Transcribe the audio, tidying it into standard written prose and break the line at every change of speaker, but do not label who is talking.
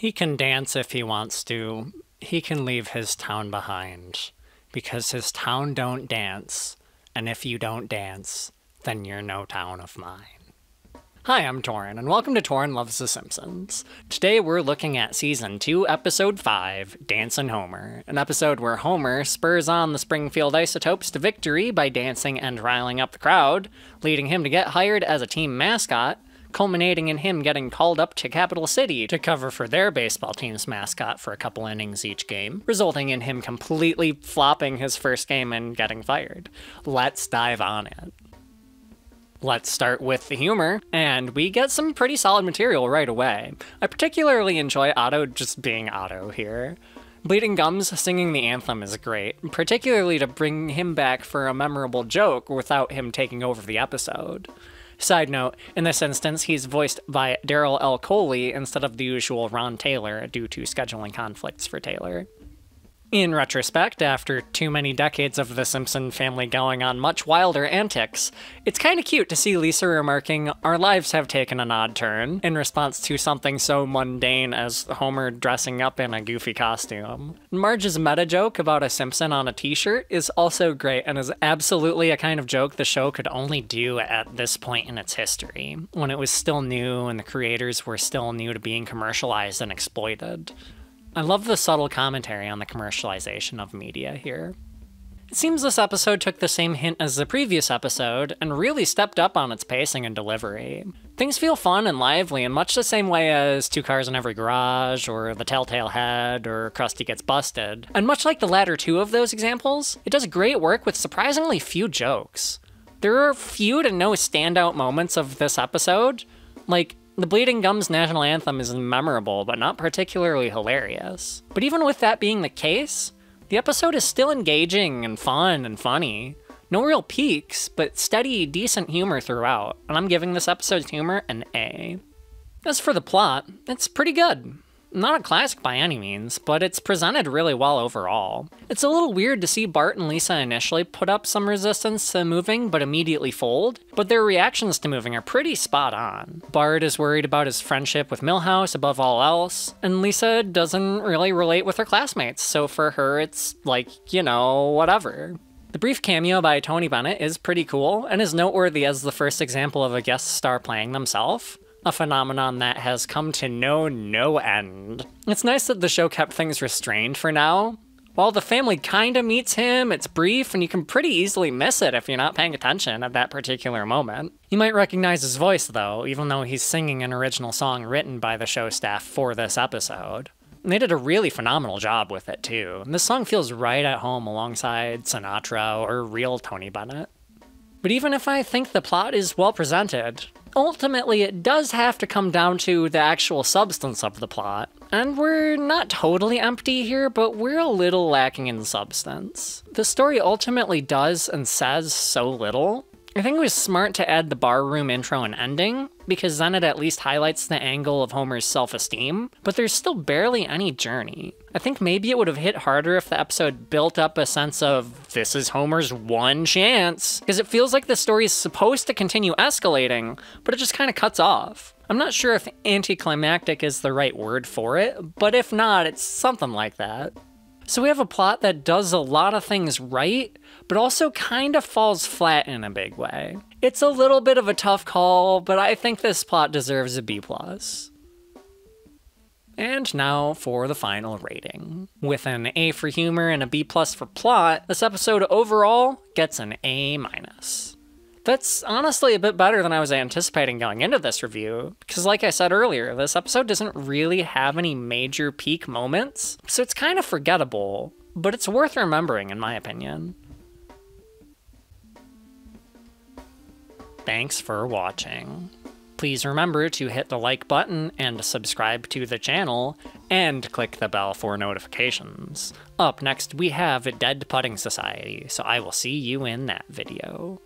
He can dance if he wants to. He can leave his town behind. Because his town don't dance. And if you don't dance, then you're no town of mine. Hi, I'm Torin, and welcome to Torin Loves The Simpsons. Today we're looking at Season 2, Episode 5, Dancin' Homer, an episode where Homer spurs on the Springfield Isotopes to victory by dancing and riling up the crowd, leading him to get hired as a team mascot, culminating in him getting called up to Capital City to cover for their baseball team's mascot for a couple innings each game, resulting in him completely flopping his first game and getting fired. Let's dive on it. Let's start with the humor, and we get some pretty solid material right away. I particularly enjoy Otto just being Otto here. Bleeding Gums singing the anthem is great, particularly to bring him back for a memorable joke without him taking over the episode. Side note, in this instance, he's voiced by Daryl L. Coley instead of the usual Ron Taylor due to scheduling conflicts for Taylor. In retrospect, after too many decades of the Simpson family going on much wilder antics, it's kinda cute to see Lisa remarking, "Our lives have taken an odd turn," in response to something so mundane as Homer dressing up in a goofy costume. Marge's meta joke about a Simpson on a t-shirt is also great and is absolutely a kind of joke the show could only do at this point in its history, when it was still new and the creators were still new to being commercialized and exploited. I love the subtle commentary on the commercialization of media here. It seems this episode took the same hint as the previous episode, and really stepped up on its pacing and delivery. Things feel fun and lively in much the same way as Two Cars in Every Garage, or The Telltale Head, or Krusty Gets Busted. And much like the latter two of those examples, it does great work with surprisingly few jokes. There are few to no standout moments of this episode, like, the Bleeding Gums national anthem is memorable, but not particularly hilarious. But even with that being the case, the episode is still engaging and fun and funny. No real peaks, but steady, decent humor throughout, and I'm giving this episode's humor an A. As for the plot, it's pretty good. Not a classic by any means, but it's presented really well overall. It's a little weird to see Bart and Lisa initially put up some resistance to moving but immediately fold, but their reactions to moving are pretty spot on. Bart is worried about his friendship with Milhouse above all else, and Lisa doesn't really relate with her classmates, so for her it's like, you know, whatever. The brief cameo by Tony Bennett is pretty cool, and is noteworthy as the first example of a guest star playing themselves. A phenomenon that has come to know no end. It's nice that the show kept things restrained for now. While the family kinda meets him, it's brief and you can pretty easily miss it if you're not paying attention at that particular moment. You might recognize his voice though, even though he's singing an original song written by the show staff for this episode. And they did a really phenomenal job with it too. And this song feels right at home alongside Sinatra or real Tony Bennett. But even if I think the plot is well presented, ultimately it does have to come down to the actual substance of the plot. And we're not totally empty here, but we're a little lacking in substance. The story ultimately does and says so little. I think it was smart to add the barroom intro and ending, because then it at least highlights the angle of Homer's self-esteem, but there's still barely any journey. I think maybe it would have hit harder if the episode built up a sense of, this is Homer's one chance, because it feels like the story is supposed to continue escalating, but it just kind of cuts off. I'm not sure if anticlimactic is the right word for it, but if not, it's something like that. So we have a plot that does a lot of things right, but also kind of falls flat in a big way. It's a little bit of a tough call, but I think this plot deserves a B+. And now for the final rating. With an A for humor and a B+ for plot, this episode overall gets an A-. That's honestly a bit better than I was anticipating going into this review, because like I said earlier, this episode doesn't really have any major peak moments, so it's kind of forgettable, but it's worth remembering in my opinion. Thanks for watching. Please remember to hit the like button and subscribe to the channel, and click the bell for notifications. Up next we have Dead Pudding Society, so I will see you in that video.